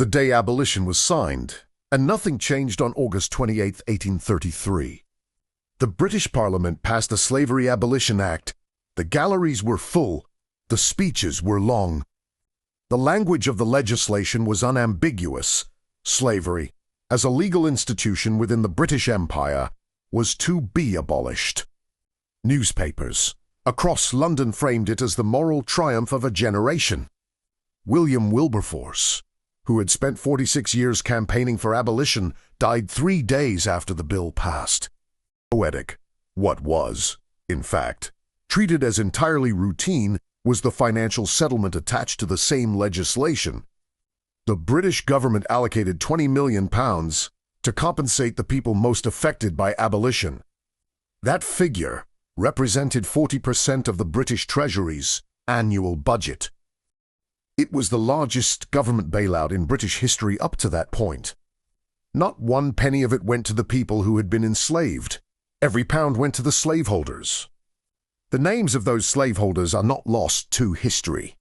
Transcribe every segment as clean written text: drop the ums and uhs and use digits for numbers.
the day abolition was signed, and nothing changed on August 28, 1833. The British Parliament passed the Slavery Abolition Act. The galleries were full. The speeches were long. The language of the legislation was unambiguous. Slavery, as a legal institution within the British Empire, was to be abolished. Newspapers across London framed it as the moral triumph of a generation. William Wilberforce, who had spent 46 years campaigning for abolition, died 3 days after the bill passed. Poetic, what was, in fact, treated as entirely routine was the financial settlement attached to the same legislation. The British government allocated £20 million to compensate the people most affected by abolition. That figure represented 40% of the British Treasury's annual budget. It was the largest government bailout in British history up to that point. Not one penny of it went to the people who had been enslaved. Every pound went to the slaveholders. The names of those slaveholders are not lost to history.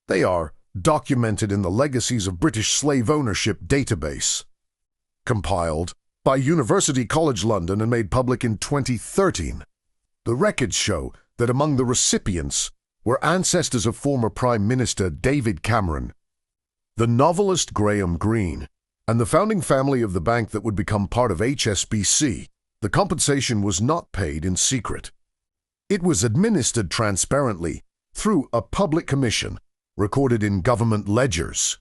They are documented in the Legacies of British Slave Ownership database, compiled by University College London and made public in 2013. The records show that among the recipients were ancestors of former Prime Minister David Cameron, the novelist Graham Greene, and the founding family of the bank that would become part of HSBC. The compensation was not paid in secret. It was administered transparently through a public commission recorded in government ledgers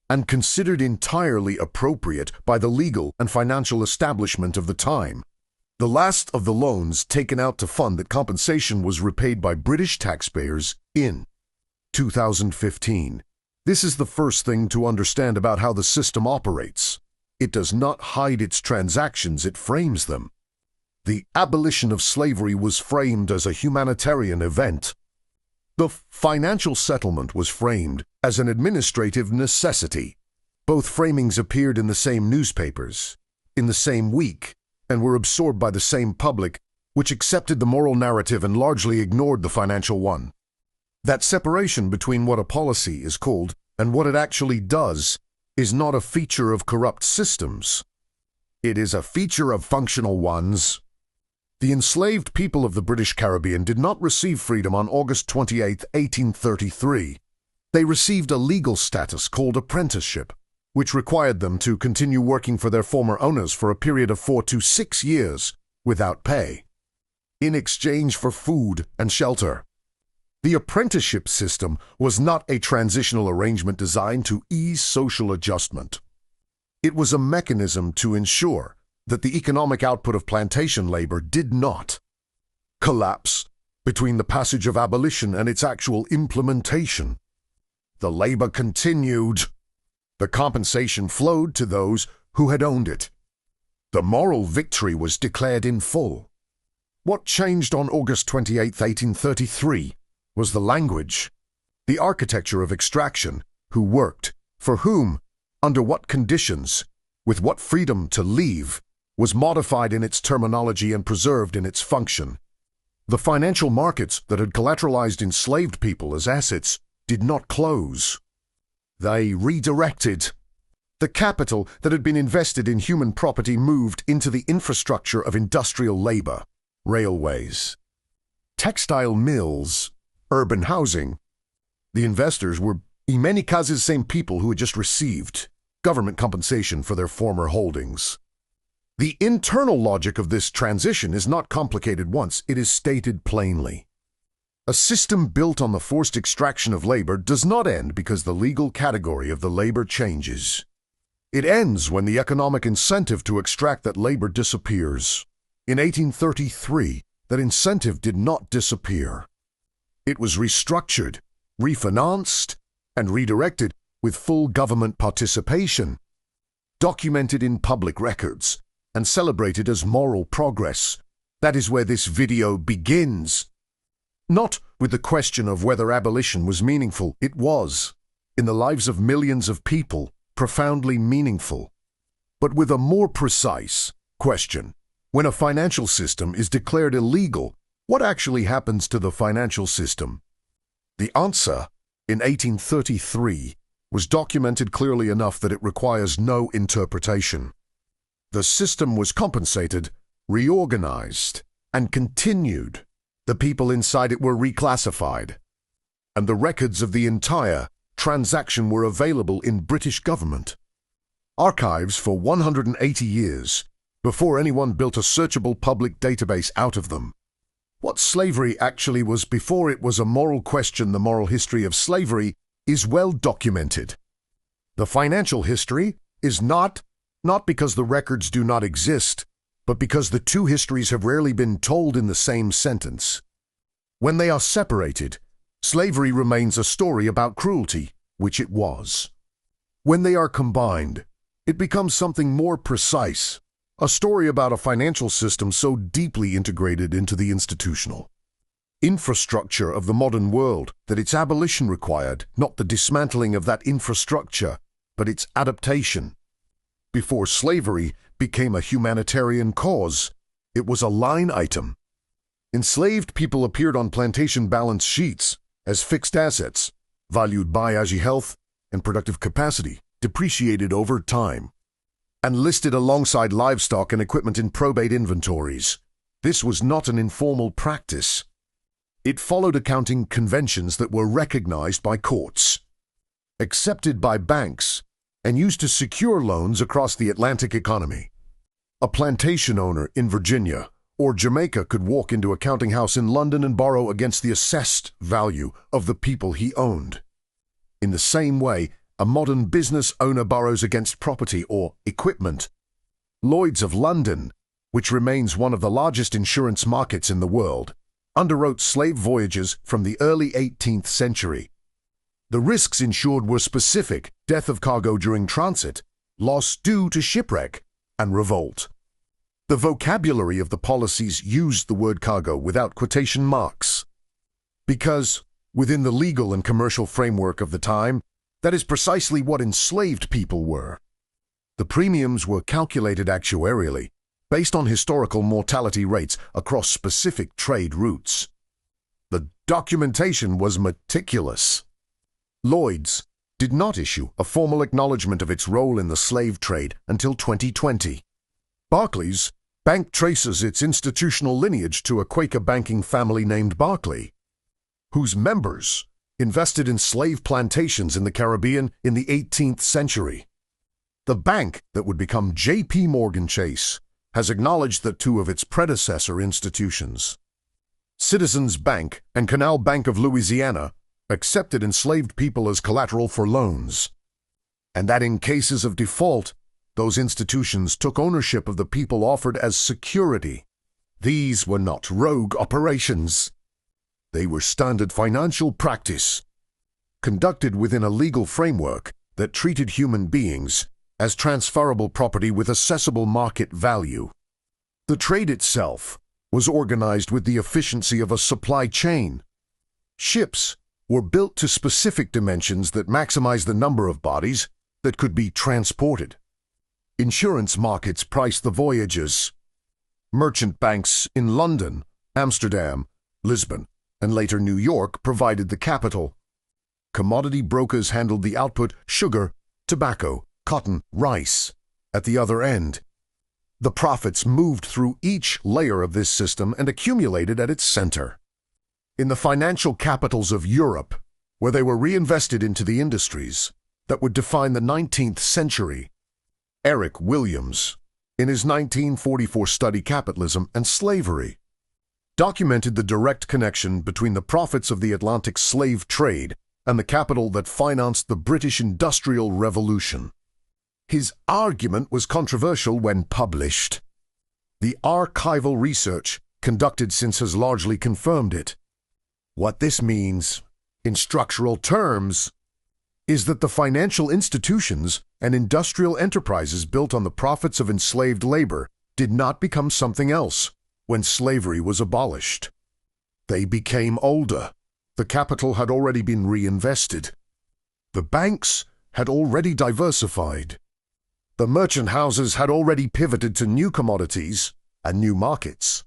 and considered entirely appropriate by the legal and financial establishment of the time. The last of the loans taken out to fund that compensation was repaid by British taxpayers in 2015. This is the first thing to understand about how the system operates. It does not hide its transactions, it frames them. The abolition of slavery was framed as a humanitarian event. The financial settlement was framed as an administrative necessity. Both framings appeared in the same newspapers, in the same week, and were absorbed by the same public, which accepted the moral narrative and largely ignored the financial one. That separation between what a policy is called and what it actually does is not a feature of corrupt systems. It is a feature of functional ones. The enslaved people of the British Caribbean did not receive freedom on August 28, 1833. They received a legal status called apprenticeship, which required them to continue working for their former owners for a period of 4 to 6 years without pay, in exchange for food and shelter. The apprenticeship system was not a transitional arrangement designed to ease social adjustment. It was a mechanism to ensure that the economic output of plantation labor did not collapse between the passage of abolition and its actual implementation. The labor continued. The compensation flowed to those who had owned it. The moral victory was declared in full. What changed on August 28, 1833, was the language, the architecture of extraction, who worked, for whom, under what conditions, with what freedom to leave, was modified in its terminology and preserved in its function. The financial markets that had collateralized enslaved people as assets did not close. They redirected. The capital that had been invested in human property moved into the infrastructure of industrial labor, railways, textile mills, urban housing. The investors were, in many cases, same people who had just received government compensation for their former holdings. The internal logic of this transition is not complicated once it is stated plainly. A system built on the forced extraction of labor does not end because the legal category of the labor changes. It ends when the economic incentive to extract that labor disappears. In 1833, that incentive did not disappear. It was restructured, refinanced, and redirected with full government participation, documented in public records, and celebrated as moral progress. That is where this video begins. Not with the question of whether abolition was meaningful. It was, in the lives of millions of people, profoundly meaningful. But with a more precise question. When a financial system is declared illegal, what actually happens to the financial system? The answer, in 1833, was documented clearly enough that it requires no interpretation. The system was compensated, reorganized, and continued. The people inside it were reclassified, and the records of the entire transaction were available in British government archives for 180 years before anyone built a searchable public database out of them. What slavery actually was before it was a moral question, the moral history of slavery, is well documented. The financial history is not because the records do not exist, but because the two histories have rarely been told in the same sentence. When they are separated, slavery remains a story about cruelty, which it was. When they are combined, it becomes something more precise, a story about a financial system so deeply integrated into the institutional infrastructure of the modern world that its abolition required not the dismantling of that infrastructure, but its adaptation. Before slavery became a humanitarian cause, it was a line item. Enslaved people appeared on plantation balance sheets as fixed assets, valued by health and productive capacity, depreciated over time, and listed alongside livestock and equipment in probate inventories. This was not an informal practice. It followed accounting conventions that were recognized by courts, accepted by banks, and used to secure loans across the Atlantic economy. A plantation owner in Virginia or Jamaica could walk into a counting house in London and borrow against the assessed value of the people he owned. In the same way, a modern business owner borrows against property or equipment. Lloyd's of London, which remains one of the largest insurance markets in the world, underwrote slave voyages from the early 18th century. The risks insured were specific: death of cargo during transit, loss due to shipwreck, and revolt. The vocabulary of the policies used the word cargo without quotation marks, because, within the legal and commercial framework of the time, that is precisely what enslaved people were. The premiums were calculated actuarially, based on historical mortality rates across specific trade routes. The documentation was meticulous. Lloyd's did not issue a formal acknowledgement of its role in the slave trade until 2020. Barclays Bank traces its institutional lineage to a Quaker banking family named Barclay, whose members invested in slave plantations in the Caribbean in the 18th century. The bank that would become J.P. Morgan Chase has acknowledged that two of its predecessor institutions, Citizens Bank and Canal Bank of Louisiana, accepted enslaved people as collateral for loans, and that in cases of default, those institutions took ownership of the people offered as security. These were not rogue operations. They were standard financial practice, conducted within a legal framework that treated human beings as transferable property with accessible market value. The trade itself was organized with the efficiency of a supply chain. Ships were built to specific dimensions that maximized the number of bodies that could be transported. Insurance markets priced the voyages. Merchant banks in London, Amsterdam, Lisbon, and later New York provided the capital. Commodity brokers handled the output: sugar, tobacco, cotton, rice. At the other end, the profits moved through each layer of this system and accumulated at its center. In the financial capitals of Europe, where they were reinvested into the industries that would define the 19th century, Eric Williams, in his 1944 study Capitalism and Slavery, documented the direct connection between the profits of the Atlantic slave trade and the capital that financed the British Industrial Revolution. His argument was controversial when published. The archival research conducted since has largely confirmed it. What this means, in structural terms, is that the financial institutions and industrial enterprises built on the profits of enslaved labor did not become something else when slavery was abolished. They became older. The capital had already been reinvested. The banks had already diversified. The merchant houses had already pivoted to new commodities and new markets.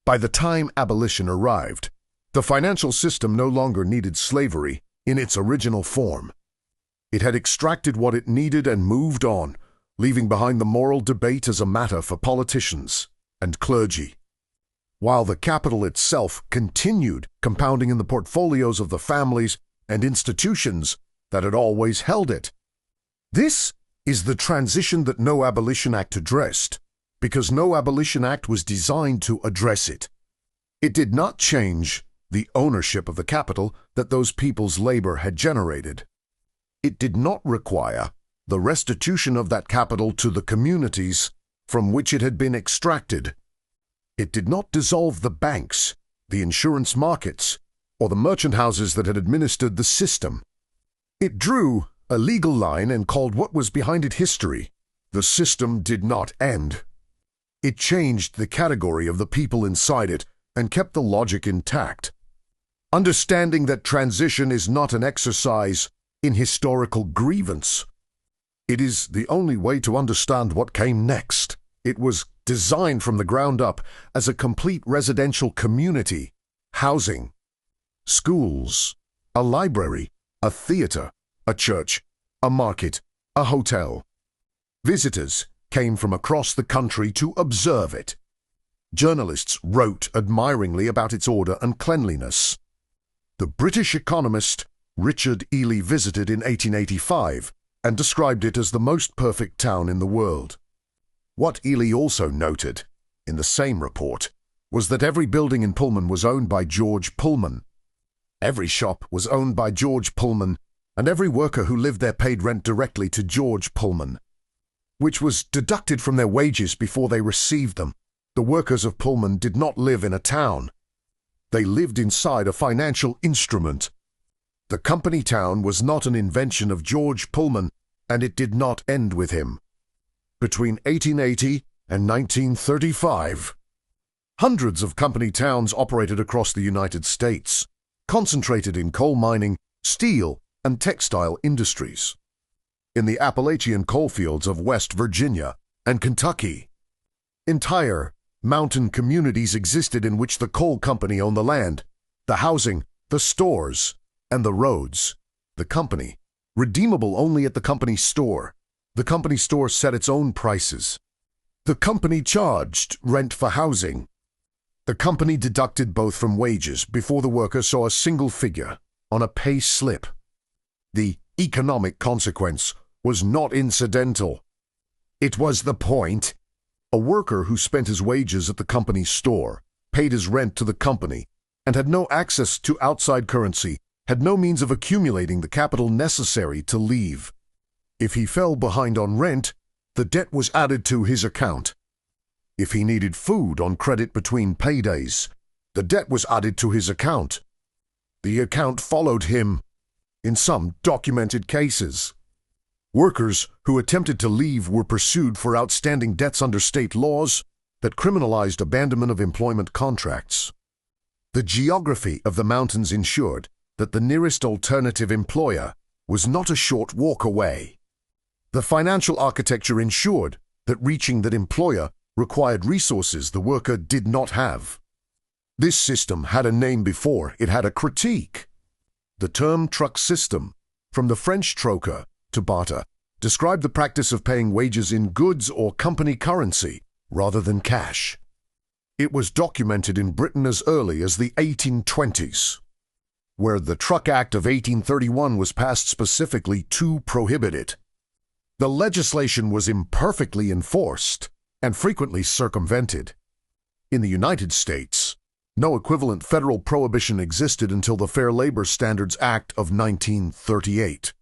By the time abolition arrived, the financial system no longer needed slavery in its original form. It had extracted what it needed and moved on, leaving behind the moral debate as a matter for politicians and clergy, while the capital itself continued compounding in the portfolios of the families and institutions that had always held it. This is the transition that no Abolition Act addressed, because no Abolition Act was designed to address it. It did not change the ownership of the capital that those people's labor had generated. It did not require the restitution of that capital to the communities from which it had been extracted. It did not dissolve the banks, the insurance markets, or the merchant houses that had administered the system. It drew a legal line and called what was behind it history. The system did not end. It changed the category of the people inside it and kept the logic intact. Understanding that transition is not an exercise in historical grievance. It is the only way to understand what came next. It was designed from the ground up as a complete residential community, housing, schools, a library, a theater, a church, a market, a hotel. Visitors came from across the country to observe it. Journalists wrote admiringly about its order and cleanliness. The British economist Richard Ely visited in 1885 and described it as the most perfect town in the world. What Ely also noted, in the same report, was that every building in Pullman was owned by George Pullman. Every shop was owned by George Pullman, and every worker who lived there paid rent directly to George Pullman, which was deducted from their wages before they received them. The workers of Pullman did not live in a town. They lived inside a financial instrument. The company town was not an invention of George Pullman, and it did not end with him. Between 1880 and 1935, hundreds of company towns operated across the United States, concentrated in coal mining, steel, and textile industries. In the Appalachian coalfields of West Virginia and Kentucky, entire mountain communities existed in which the coal company owned the land, the housing, the stores, and the roads. The company, redeemable only at the company store. The company store set its own prices. The company charged rent for housing. The company deducted both from wages before the worker saw a single figure on a pay slip. The economic consequence was not incidental. It was the point. A worker who spent his wages at the company store, paid his rent to the company, and had no access to outside currency, had no means of accumulating the capital necessary to leave. If he fell behind on rent, the debt was added to his account. If he needed food on credit between paydays, the debt was added to his account. The account followed him in some documented cases. Workers who attempted to leave were pursued for outstanding debts under state laws that criminalized abandonment of employment contracts. The geography of the mountains ensured that the nearest alternative employer was not a short walk away. The financial architecture ensured that reaching that employer required resources the worker did not have. This system had a name before it had a critique. The term truck system, from the French troca, to barter, described the practice of paying wages in goods or company currency rather than cash. It was documented in Britain as early as the 1820s, where the Truck Act of 1831 was passed specifically to prohibit it. The legislation was imperfectly enforced and frequently circumvented. In the United States, no equivalent federal prohibition existed until the Fair Labor Standards Act of 1938.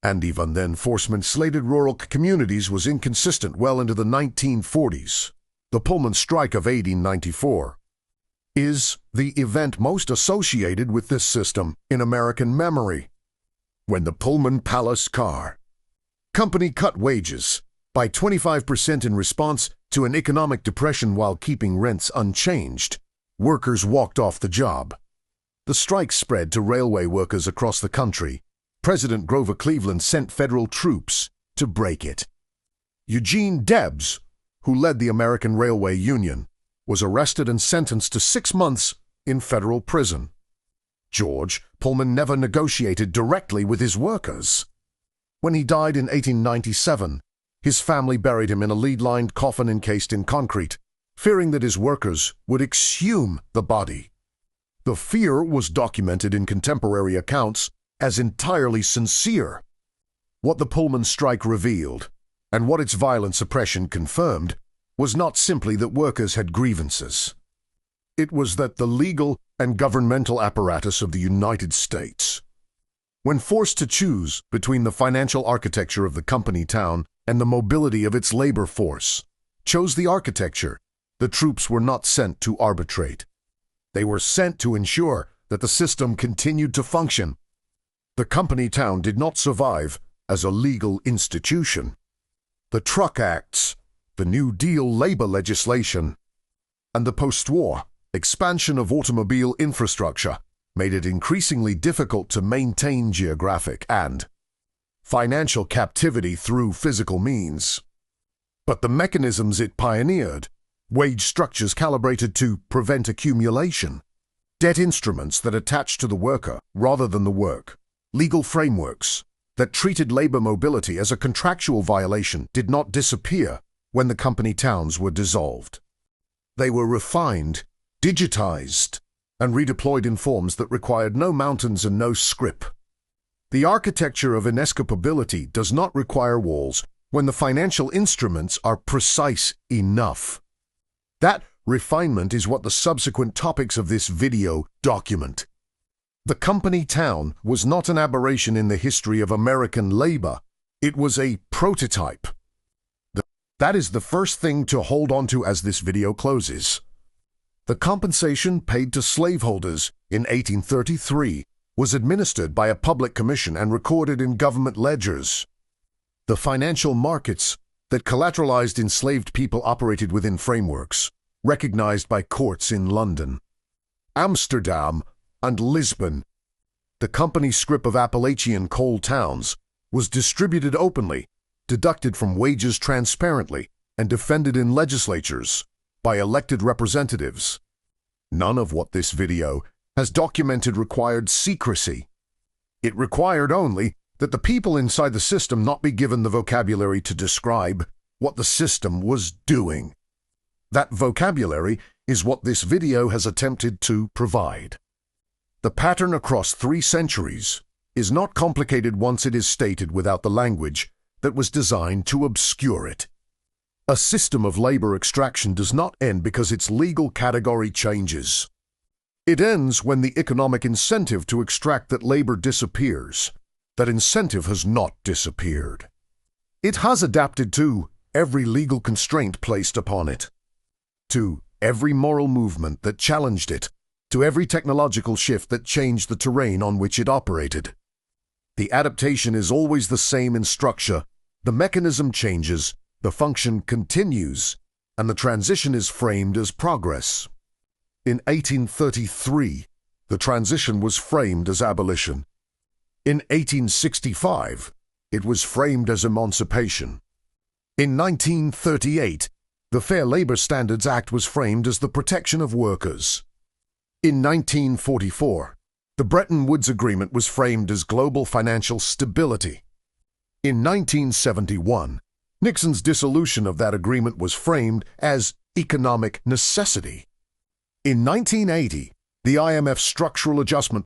And even then, enforcement-slated rural communities was inconsistent well into the 1940s. The Pullman Strike of 1894 is the event most associated with this system in American memory. When the Pullman Palace Car Company cut wages by 25% in response to an economic depression while keeping rents unchanged, workers walked off the job. The strike spread to railway workers across the country. President Grover Cleveland sent federal troops to break it. Eugene Debs, who led the American Railway Union, was arrested and sentenced to 6 months in federal prison. George Pullman never negotiated directly with his workers. When he died in 1897, his family buried him in a lead-lined coffin encased in concrete, fearing that his workers would exhume the body. The fear was documented in contemporary accounts as entirely sincere. What the Pullman strike revealed, and what its violent suppression confirmed, was not simply that workers had grievances. It was that the legal and governmental apparatus of the United States, when forced to choose between the financial architecture of the company town and the mobility of its labor force, chose the architecture. The troops were not sent to arbitrate. They were sent to ensure that the system continued to function. The company town did not survive as a legal institution. The Truck Acts, the New Deal labor legislation, and the post-war expansion of automobile infrastructure made it increasingly difficult to maintain geographic and financial captivity through physical means. But the mechanisms it pioneered, wage structures calibrated to prevent accumulation, debt instruments that attached to the worker rather than the work, legal frameworks that treated labor mobility as a contractual violation did not disappear when the company towns were dissolved. They were refined, digitized, and redeployed in forms that required no mountains and no scrip. The architecture of inescapability does not require walls when the financial instruments are precise enough. That refinement is what the subsequent topics of this video document. The company town was not an aberration in the history of American labor. It was a prototype. That is the first thing to hold on to as this video closes. The compensation paid to slaveholders in 1833 was administered by a public commission and recorded in government ledgers. The financial markets that collateralized enslaved people operated within frameworks recognized by courts in London, Amsterdam, and Lisbon. The company scrip of Appalachian coal towns was distributed openly, deducted from wages transparently, and defended in legislatures by elected representatives. None of what this video has documented required secrecy. It required only that the people inside the system not be given the vocabulary to describe what the system was doing. That vocabulary is what this video has attempted to provide. The pattern across 3 centuries is not complicated once it is stated without the language that was designed to obscure it. A system of labor extraction does not end because its legal category changes. It ends when the economic incentive to extract that labor disappears. That incentive has not disappeared. It has adapted to every legal constraint placed upon it, to every moral movement that challenged it, to every technological shift that changed the terrain on which it operated. The adaptation is always the same in structure. The mechanism changes, the function continues, and the transition is framed as progress. In 1833, the transition was framed as abolition. In 1865, it was framed as emancipation. In 1938, the Fair Labor Standards Act was framed as the protection of workers. In 1944, the Bretton Woods Agreement was framed as global financial stability. In 1971, Nixon's dissolution of that agreement was framed as economic necessity. In 1980, the IMF structural adjustment